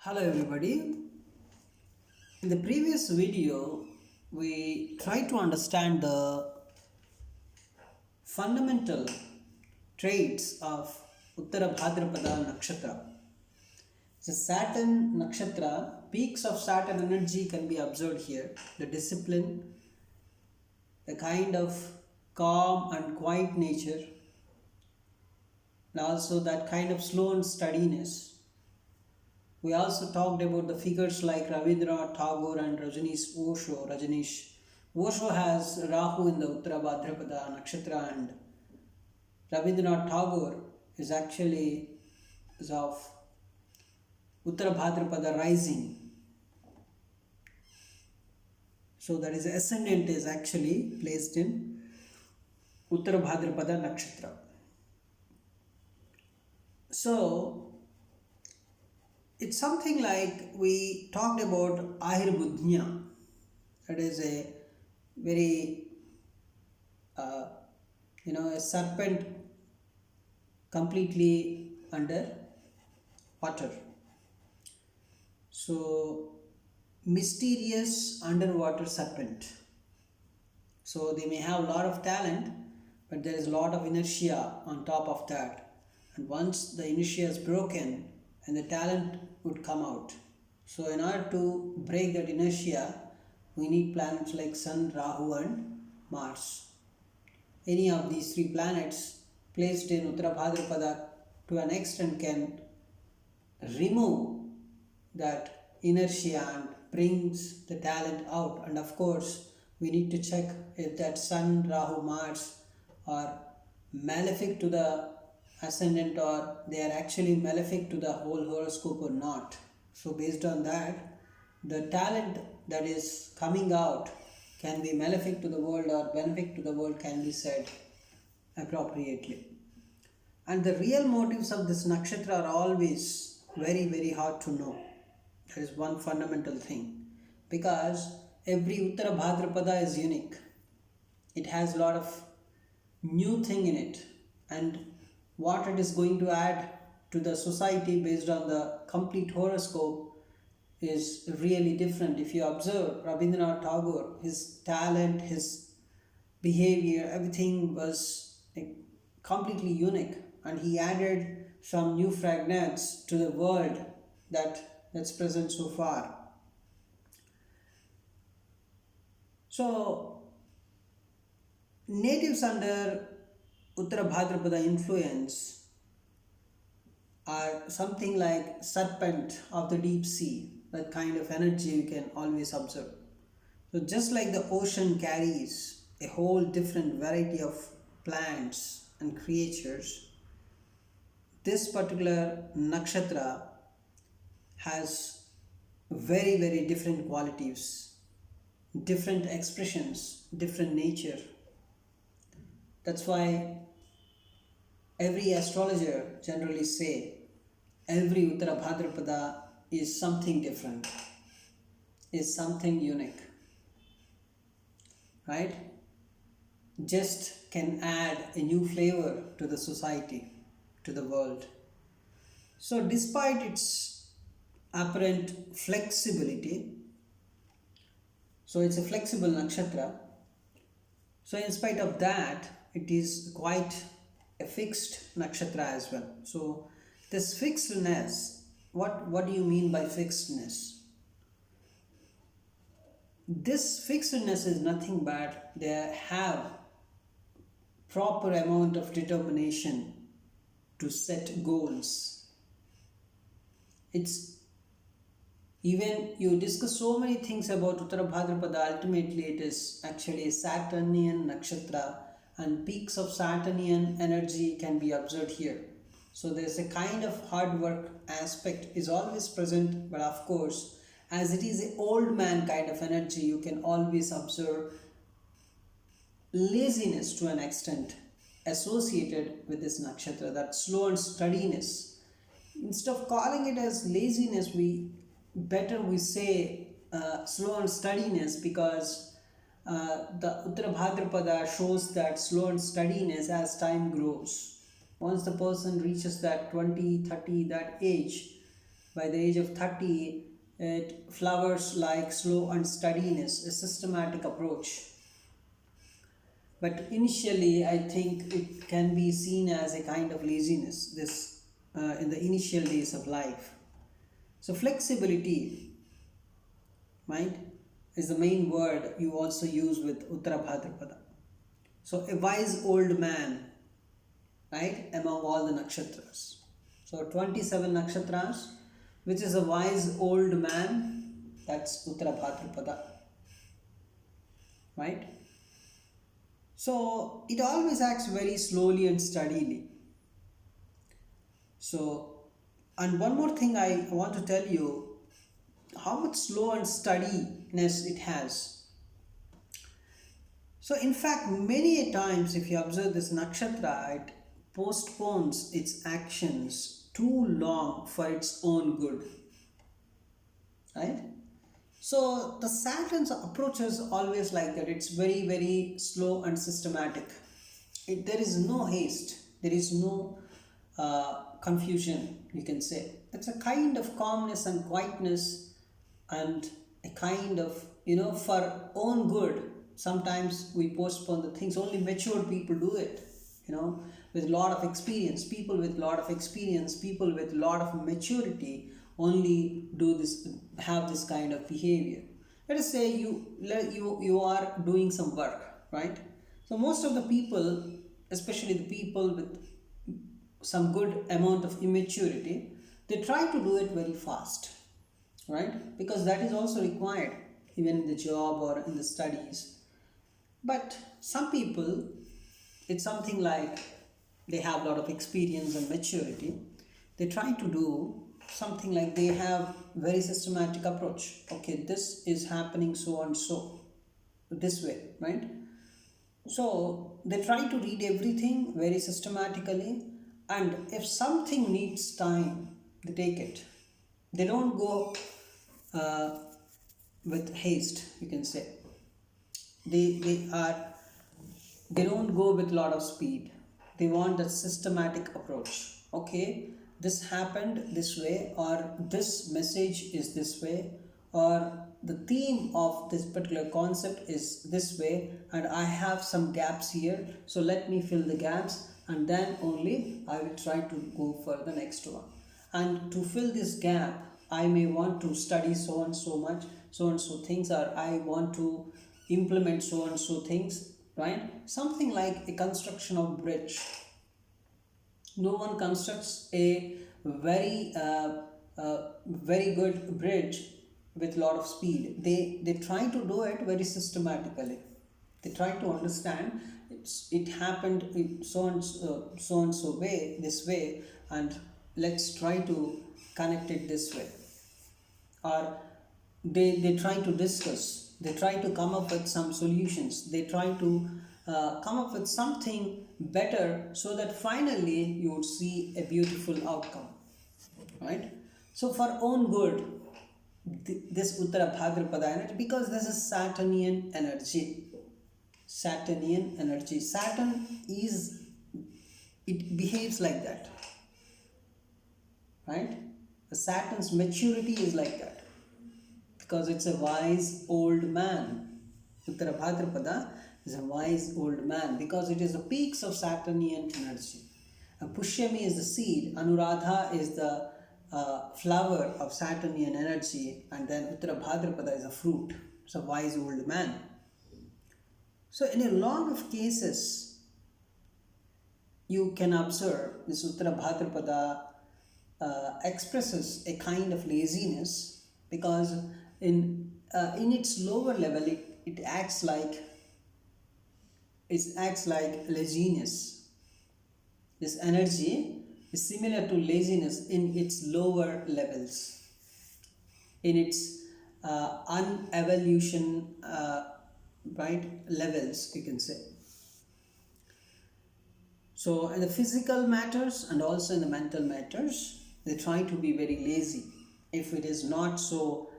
Hello everybody. In the previous video, we tried to understand the fundamental traits of Uttarabhadrapada Nakshatra. The Saturn Nakshatra, peaks of Saturn energy can be observed here. The discipline, the kind of calm and quiet nature, and also that kind of slow and steadiness. We also talked about the figures like Rabindranath Tagore and Rajneesh. Osho has Rahu in the Uttarabhadrapada Nakshatra, and Rabindranath Tagore is actually is of Uttarabhadrapada rising. So that is ascendant is actually placed in Uttarabhadrapada Nakshatra. So it's something like we talked about Ahirbudhnya. That is a very, a serpent completely under water. So, mysterious underwater serpent. So, they may have a lot of talent, but there is a lot of inertia on top of that. And once the inertia is broken, and the talent would come out. So in order to break that inertia, we need planets like Sun, Rahu and Mars. Any of these three planets placed in Uttarabhadrapada to an extent can remove that inertia and brings the talent out. And of course, we need to check if that Sun, Rahu, Mars are malefic to the ascendant or they are actually malefic to the whole horoscope or not. So based on that, the talent that is coming out can be malefic to the world or benefic to the world can be said appropriately. And the real motives of this nakshatra are always very, very hard to know. That is one fundamental thing. Because every Uttara Bhadrapada is unique. It has a lot of new thing in it. And what it is going to add to the society based on the complete horoscope is really different. If you observe Rabindranath Tagore, his talent, his behavior, everything was completely unique, and he added some new fragrance to the world that's present so far. So, natives under Uttara Bhadrapada influence are something like serpent of the deep sea, that kind of energy you can always observe. So just like the ocean carries a whole different variety of plants and creatures, this particular nakshatra has very, very different qualities, different expressions, different nature. That's why every astrologer generally say every Uttara Bhadrapada is something different, is something unique, right? Just can add a new flavor to the society, to the world. So despite its apparent flexibility, so it's a flexible nakshatra, so in spite of that, it is quite a fixed nakshatra as well. So this fixedness, what do you mean by fixedness? This fixedness is nothing but they have proper amount of determination to set goals. It's even you discuss so many things about Uttara Bhadrapada, ultimately it is actually a Saturnian nakshatra, and peaks of Saturnian energy can be observed here. So there's a kind of hard work aspect is always present, but of course, as it is an old man kind of energy, you can always observe laziness to an extent associated with this nakshatra, that slow and steadiness. Instead of calling it as laziness, we say slow and steadiness, because the Uttara Bhadrapada shows that slow and steadiness as time grows. Once the person reaches that 20, 30, that age, By the age of 30, it flowers like slow and steadiness, a systematic approach. But initially, I think it can be seen as a kind of laziness, this in the initial days of life. So, flexibility, right, is the main word you also use with Uttarabhadrapada. So, a wise old man, right, among all the nakshatras. So, 27 nakshatras, which is a wise old man, that's Uttarabhadrapada, right? So, it always acts very slowly and steadily. So, and one more thing I want to tell you how much slow and steadiness it has. So, in fact, many a times, if you observe this nakshatra, it postpones its actions too long for its own good, right? So, the Saturn's approach is always like that. It's very, very slow and systematic. There is no haste. There is no confusion, you can say. It's a kind of calmness and quietness, and a kind of, for own good. Sometimes we postpone the things. Only mature people do it, with a lot of experience. People with a lot of experience, people with a lot of maturity only do this, have this kind of behavior. Let us say you are doing some work, right? So most of the people, especially the people with some good amount of immaturity, they try to do it very fast, right? Because that is also required even in the job or in the studies. But some people, it's something like they have a lot of experience and maturity. They try to do something like they have very systematic approach. Okay, this is happening so and so, this way, right? So they try to read everything very systematically, and if something needs time, they take it. They don't go uh, with haste, you can say. They don't go with a lot of speed. They want a systematic approach. Okay, this happened this way, or this message is this way, or the theme of this particular concept is this way, and I have some gaps here, so let me fill the gaps, and then only I will try to go for the next one. And to fill this gap, I may want to study so and so much, so and so things, or I want to implement so and so things, right? Something like a construction of bridge. No one constructs a very good bridge with a lot of speed. They try to do it very systematically. They try to understand it happened in so and so way, this way, and let's try to connect it this way. Or they try to discuss, they try to come up with some solutions, they try to come up with something better, so that finally you would see a beautiful outcome, right? So for own good, this Uttarabhadrapada energy, because this is Saturnian energy. Saturnian energy. Saturn is, it behaves like that, right? The Saturn's maturity is like that, because it's a wise old man. Uttarabhadrapada is a wise old man, because it is the peaks of Saturnian energy. And Pushyami is the seed, Anuradha is the flower of Saturnian energy, and then Uttarabhadrapada is a fruit. It's a wise old man. So in a lot of cases, you can observe this Uttarabhadrapada expresses a kind of laziness, because in its lower level it acts like laziness. This energy is similar to laziness in its lower levels, in its unevolution right levels, you can say. So in the physical matters and also in the mental matters, they try to be very lazy if it is not so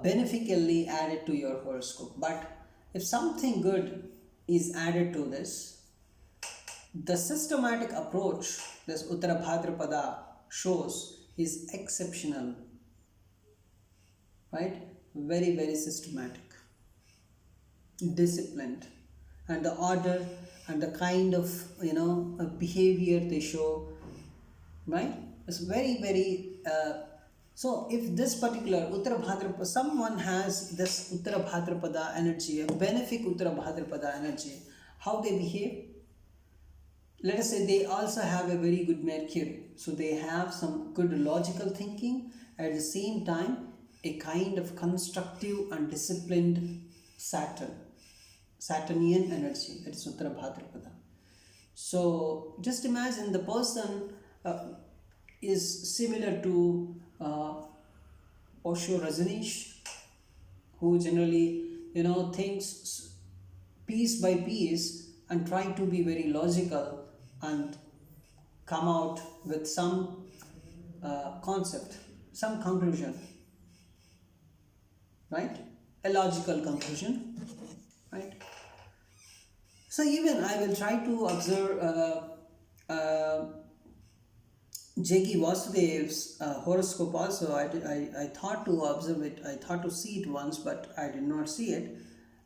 beneficially added to your horoscope. But if something good is added to this, the systematic approach this Uttarabhadrapada shows is exceptional, right? Very, very systematic, disciplined, and the order and the kind of behavior they show, right? It's very, very. So, if this particular Uttarabhadrapada, someone has this Uttarabhadrapada energy, a benefic Uttarabhadrapada energy, how they behave? Let us say they also have a very good Mercury. So, they have some good logical thinking, at the same time, a kind of constructive and disciplined Saturnian energy, that is Uttarabhadrapada. So just imagine the person is similar to Osho Rajneesh, who generally thinks piece by piece and try to be very logical and come out with some concept, some conclusion, right? A logical conclusion, right? So even I will try to observe Jegi Vasudev's horoscope also. I thought to observe it, I thought to see it once, but I did not see it.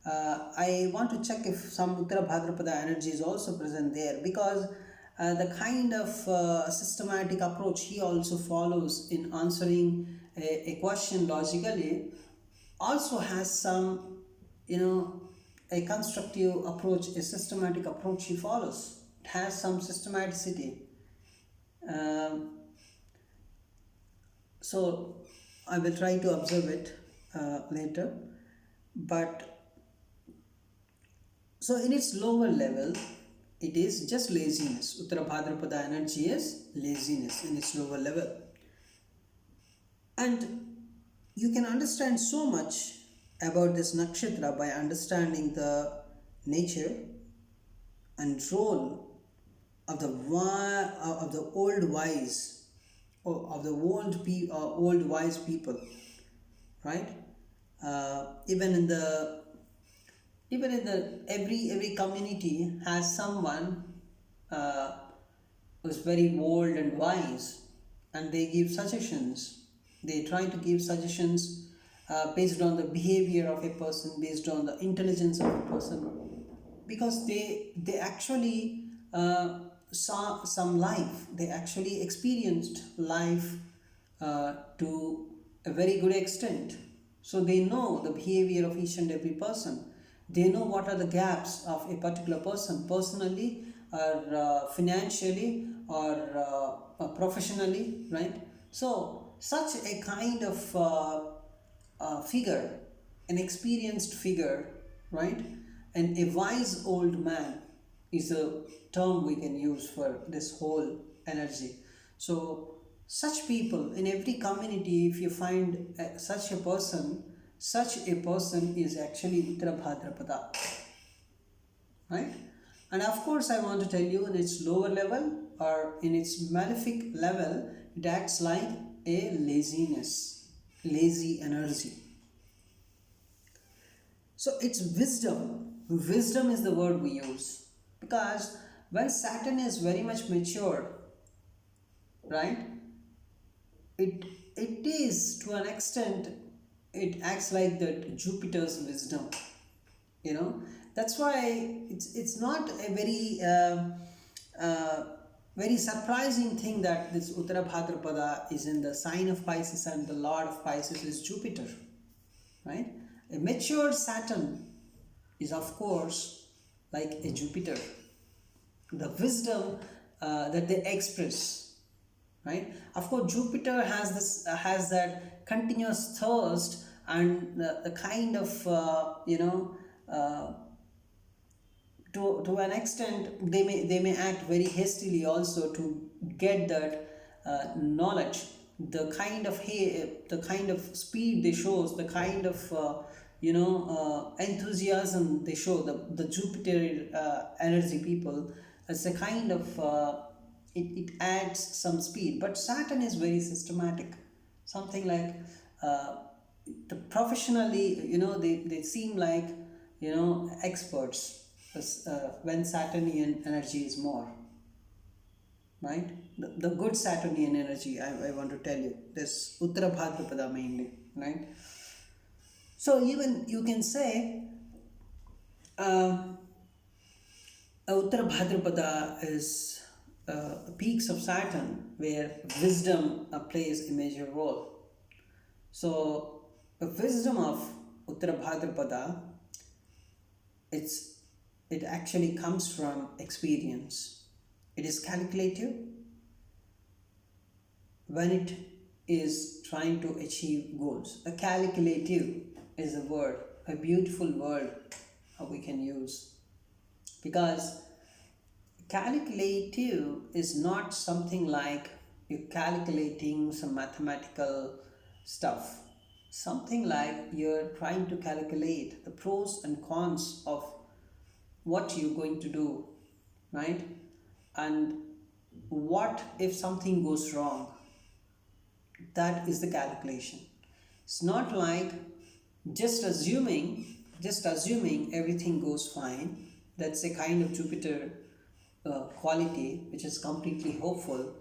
I want to check if some Uttara Bhadrapada energy is also present there, because the kind of systematic approach he also follows in answering a question logically also has some, a constructive approach, a systematic approach he follows. It has some systematicity. Um, so I will try to observe it later. But so in its lower level, it is just laziness. Uttara Bhadrapada energy is laziness in its lower level. And you can understand so much about this nakshatra by understanding the nature and role of the old wise, or of the old wise people, right? Even in the every community has someone who's very old and wise, and they give suggestions. They try to give suggestions based on the behavior of a person, based on the intelligence of a person, because they actually saw some life. They actually experienced life to a very good extent. So they know the behavior of each and every person. They know what are the gaps of a particular person, personally or financially or professionally, right? So such a kind of figure, an experienced figure, right? And a wise old man is a term we can use for this whole energy. So such people in every community, if you find such a person is actually Uttara Bhadrapada, right? And of course, I want to tell you, in its lower level or in its malefic level, it acts like a lazy energy. So it's wisdom. Wisdom is the word we use, because when Saturn is very much mature, right? It is, to an extent, it acts like that Jupiter's wisdom. That's why it's not a very surprising thing that this Uttara Bhadrapada is in the sign of Pisces, and the Lord of Pisces is Jupiter, right? A mature Saturn is, of course, like a Jupiter. The wisdom that they express, right? Of course, Jupiter has that continuous thirst and the kind of to an extent they may act very hastily also to get that knowledge. The kind of speed they shows, the kind of enthusiasm they show, the Jupiter energy people, it's a kind of it adds some speed. But Saturn is very systematic, something like the professionally, they seem like experts when Saturnian energy is more, right? the good Saturnian energy, I want to tell you, this Uttarabhadrapada mainly, right? So even you can say uh, Uttarabhadrapada is peaks of Saturn where wisdom plays a major role. So the wisdom of Uttarabhadrapada, it's it actually comes from experience. It is calculative when it is trying to achieve goals. A calculative is a word, a beautiful word we can use, because calculative is not something like you're calculating some mathematical stuff. Something like you're trying to calculate the pros and cons of what you're going to do, right? And what if something goes wrong? That is the calculation. It's not like just assuming everything goes fine. That's a kind of Jupiter quality which is completely hopeful.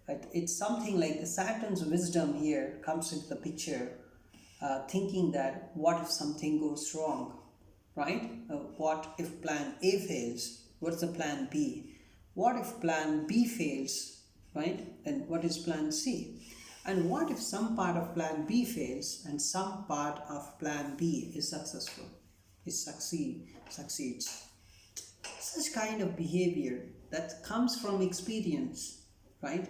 But it's something like the Saturn's wisdom here comes into the picture, thinking that what if something goes wrong, right? What if plan A fails? What's the plan B? What if plan B fails, right? Then what is plan C? And what if some part of plan B fails and some part of plan B is successful, succeeds? Such kind of behavior that comes from experience, right?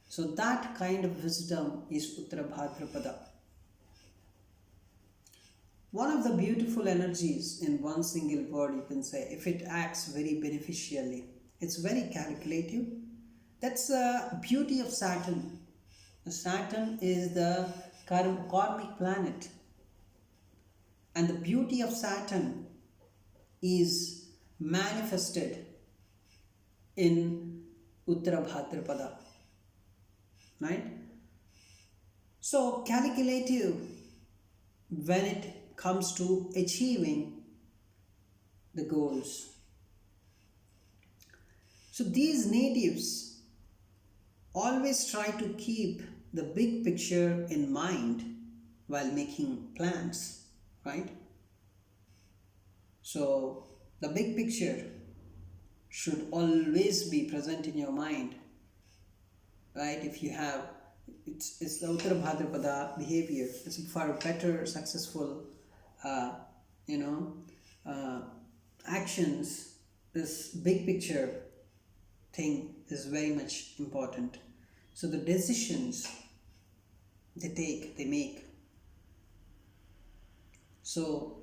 So that kind of wisdom is Uttarabhadrapada. One of the beautiful energies in one single word, you can say, if it acts very beneficially, it's very calculative. That's the beauty of Saturn. Saturn is the karmic planet, and the beauty of Saturn is manifested in Uttarabhadrapada, right? So calculative when it comes to achieving the goals. So these natives always try to keep the big picture in mind while making plans, right? So the big picture should always be present in your mind, right? If you have, it's the Uttarabhadrapada behavior. It's for better, successful, uh, you know, actions. This big picture thing is very much important. So the decisions they make. So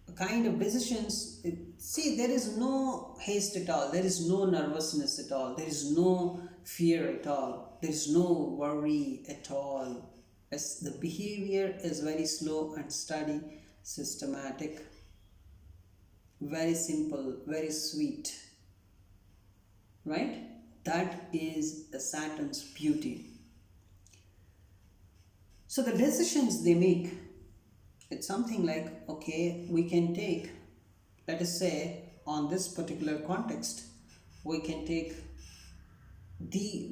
the kind of decisions, see, there is no haste at all, there is no nervousness at all, there is no fear at all, there is no worry at all. As the behavior is very slow and steady, systematic, very simple, very sweet, right? That is the Saturn's beauty. So the decisions they make, it's something like, okay, we can take, let us say, on this particular context, we can take these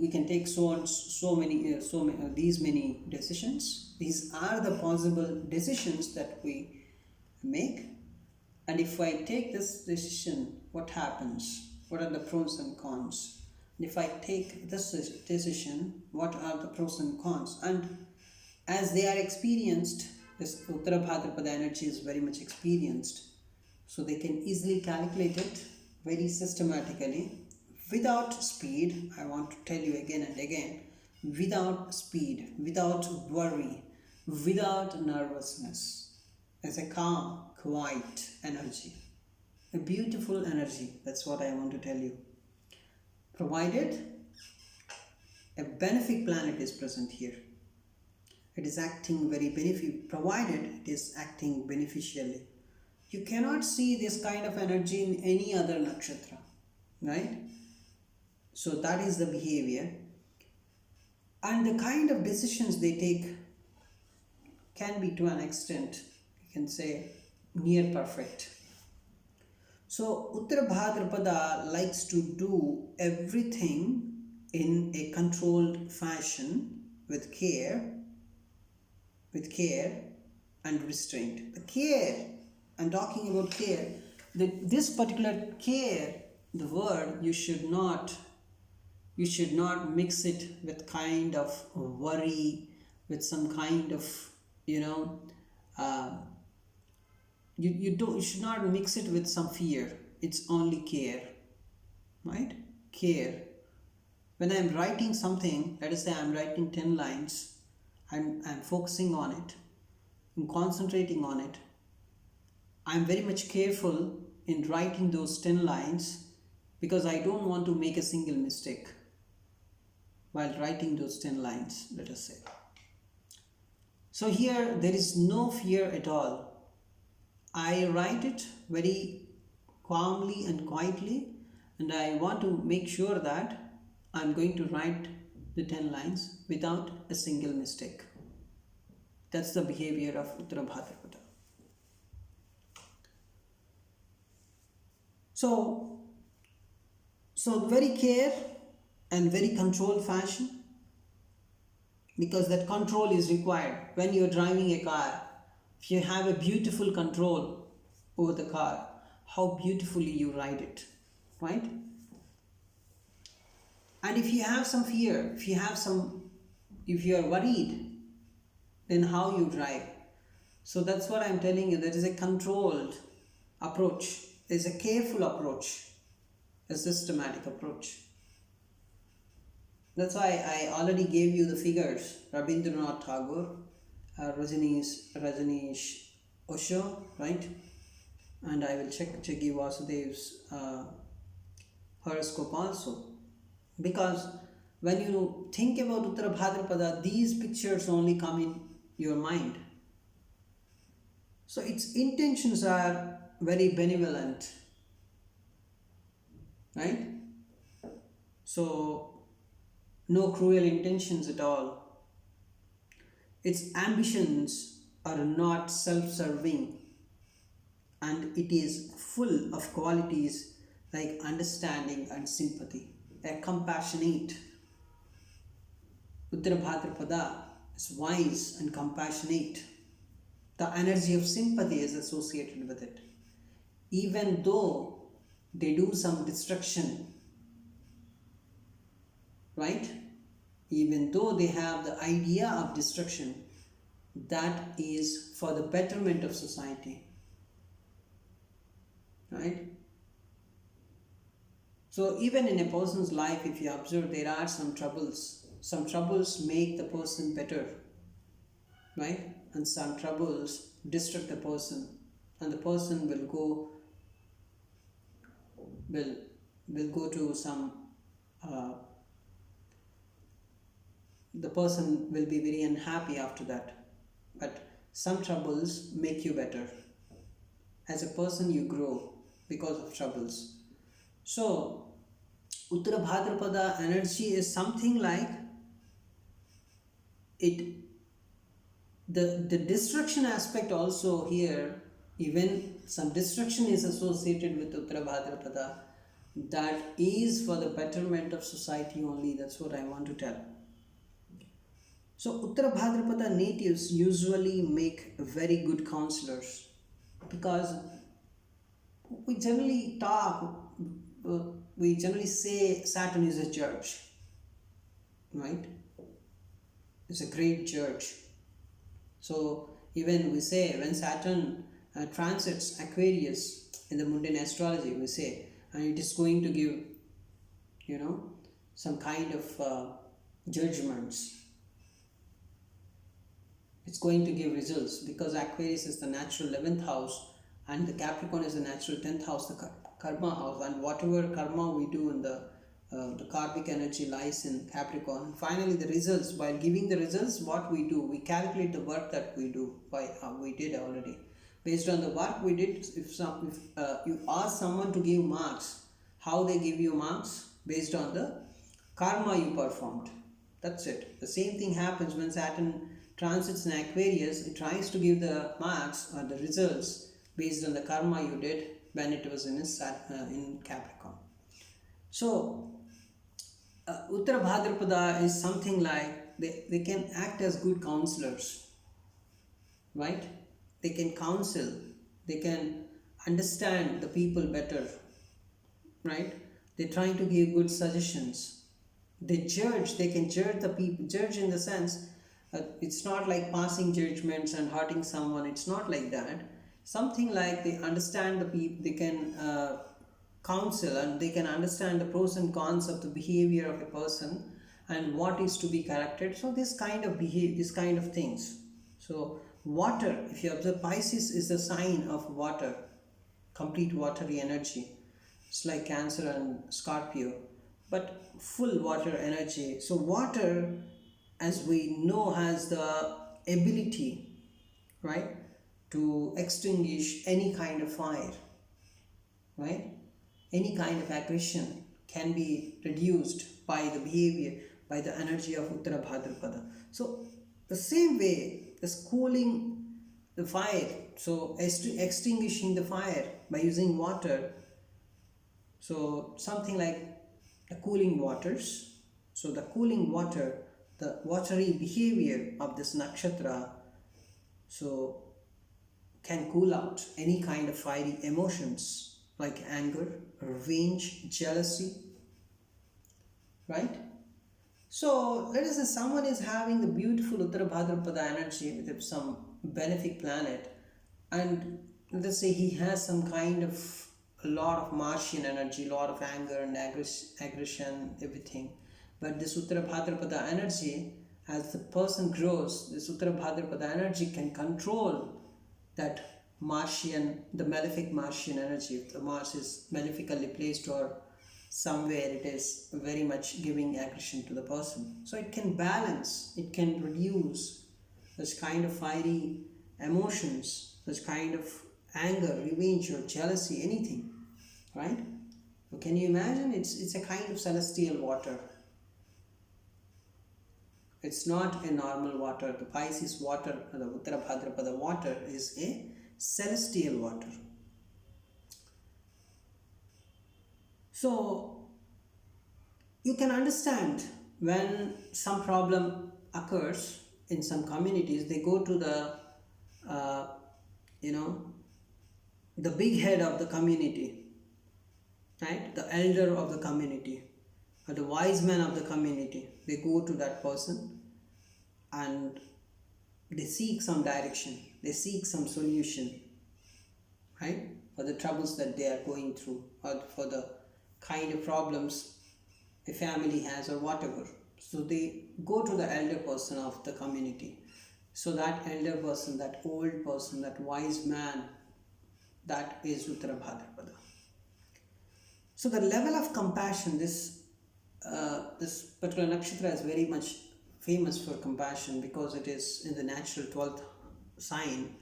many decisions. These are the possible decisions that we make. And if I take this decision, what happens? What are the pros and cons? And if I take this decision, what are the pros and cons? And as they are experienced, this Uttarabhadrapada energy is very much experienced, so they can easily calculate it very systematically, without speed. I want to tell you again and again, without speed, without worry, without nervousness. It's a calm, quiet energy, a beautiful energy. That's what I want to tell you. Provided a benefic planet is present here, it is acting very provided it is acting beneficially. You cannot see this kind of energy in any other nakshatra, right? So that is the behavior. And the kind of decisions they take can be, to an extent, you can say, near perfect. So Uttarabhadrapada likes to do everything in a controlled fashion with care and restraint. The care, I'm talking about care. This particular care, the word, you should not mix it with kind of worry, with some kind of, you know, uh, you should not mix it with some fear. It's only care, right? Care. When I'm writing something, let us say I'm writing 10 lines, I'm focusing on it, I'm concentrating on it. I'm very much careful in writing those 10 lines because I don't want to make a single mistake while writing those 10 lines, let us say. So here there is no fear at all. I write it very calmly and quietly, and I want to make sure that I'm going to write the 10 lines without a single mistake. That's the behavior of Uttarabhadrapada. So, very care and very controlled fashion, because that control is required when you're driving a car. If you have a beautiful control over the car, how beautifully you ride it, right? And if you have some fear, if you are worried, then how you drive? So that's what I'm telling you. There is a controlled approach, there's a careful approach, a systematic approach. That's why I already gave you the figures. Rabindranath Tagore, Rajneesh Osho, right? And I will check Jaggi Vasudev's horoscope also. Because when you think about Uttarabhadrapada, these pictures only come in your mind. So its intentions are very benevolent, right? So no cruel intentions at all. Its ambitions are not self-serving, and it is full of qualities like understanding and sympathy. A compassionate. Uttarabhadrapada is wise and compassionate. The energy of sympathy is associated with it. Even though they do some destruction, right? Even though they have the idea of destruction, that is for the betterment of society, right? So even in a person's life, if you observe, there are some troubles. Some troubles make the person better, right? And some troubles destruct the person, and the person will go to some. The person will be very unhappy after that. But some troubles make you better. As a person, you grow because of troubles. So, Uttarabhadrapada energy is something like it. The destruction aspect also here, even some destruction is associated with Uttarabhadrapada. That is for the betterment of society only. That's what I want to tell. So Uttarabhadrapada natives usually make very good counselors, because we generally say Saturn is a judge, right? It's a great judge. So even we say when Saturn transits Aquarius in the mundane astrology, we say, and it is going to give, some kind of judgments. It's going to give results, because Aquarius is the natural 11th house and the Capricorn is the natural 10th house, the karma house, and whatever karma we do in the karmic energy lies in Capricorn. And finally, the results, while giving the results, what we do, we calculate the work that we do, we did already. Based on the work we did, if you ask someone to give marks, how they give you marks? Based on the karma you performed. That's it. The same thing happens when Saturn transits in Aquarius. It tries to give the marks or the results based on the karma you did when it was in in Capricorn. So Uttarabhadrapada is something like they can act as good counselors, right? They can counsel, they can understand the people better, right? They're trying to give good suggestions. They can judge the people, judge in the sense it's not like passing judgments and hurting someone, it's not like that. Something like they understand the people, they can counsel and they can understand the pros and cons of the behavior of a person and what is to be corrected. So this kind of behave, this kind of things. So water, if you observe, Pisces is the sign of water, complete watery energy. It's like Cancer and Scorpio, but full water energy. So water, as we know, has the ability, right, to extinguish any kind of fire, right? Any kind of aggression can be reduced by the behavior, by the energy of Uttarabhadrapada. So the same way, this cooling the fire, so extinguishing the fire by using water. So something like the cooling waters. So the cooling water, the watery behavior of this nakshatra, so can cool out any kind of fiery emotions like anger, revenge, jealousy, right? So let us say someone is having the beautiful Uttarabhadrapada energy with some benefic planet, and let us say he has some kind of a lot of Martian energy, a lot of anger and aggression, everything. But this Uttarabhadrapada energy, as the person grows, this Uttarabhadrapada energy can control that Martian, the malefic Martian energy. If the Mars is malefically placed or somewhere it is very much giving aggression to the person. So it can balance, it can reduce such kind of fiery emotions, such kind of anger, revenge or jealousy, anything, right? So can you imagine? It's a kind of celestial water. It's not a normal water. The Pisces water, the Uttarabhadrapada water is a celestial water. So you can understand when some problem occurs in some communities, they go to the you know, the big head of the community, right? The elder of the community, or the wise man of the community. They go to that person and they seek some direction, they seek some solution, right? For the troubles that they are going through, or for the kind of problems a family has, or whatever. So they go to the elder person of the community. So that elder person, that old person, that wise man, that is Uttarabhadrapada. So the level of compassion, this particular nakshatra is very much famous for compassion because it is in the natural 12th sign.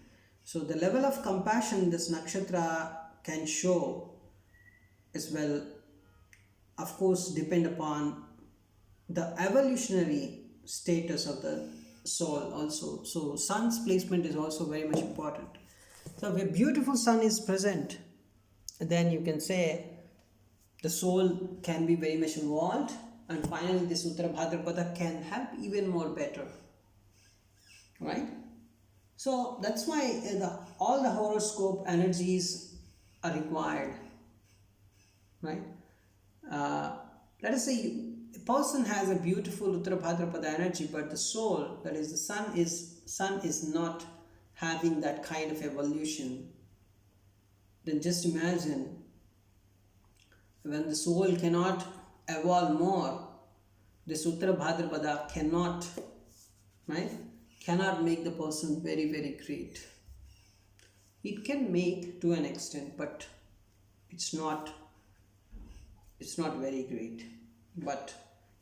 So the level of compassion this nakshatra can show as well, of course, depend upon the evolutionary status of the soul also. So sun's placement is also very much important. So if a beautiful sun is present, then you can say the soul can be very much involved, and finally this Uttarabhadrapada can help even more better, right? So that's why all the horoscope energies are required, right? Let us say a person has a beautiful Uttarabhadrapada energy, but the soul, that is the sun is not having that kind of evolution. Then just imagine when the soul cannot evolve more, this Uttarabhadrapada cannot, right? Cannot make the person very, very great. It can make to an extent, but it's not very great. But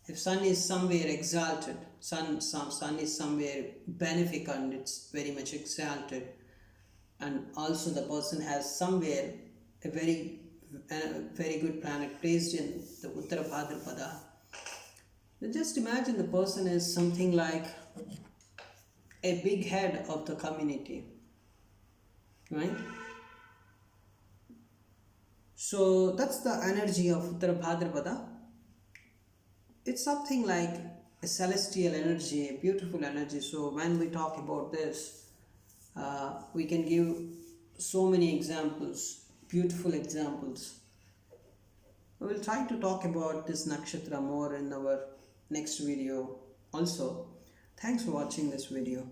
if sun is somewhere exalted, sun is somewhere benefic and it's very much exalted, and also the person has somewhere a very good planet placed in the Uttarabhadrapada, then just imagine the person is something like a big head of the community, right? So that's the energy of Uttarabhadrapada. It's something like a celestial energy, a beautiful energy. So when we talk about this, we can give so many examples, beautiful examples. We will try to talk about this nakshatra more in our next video also. Thanks for watching this video.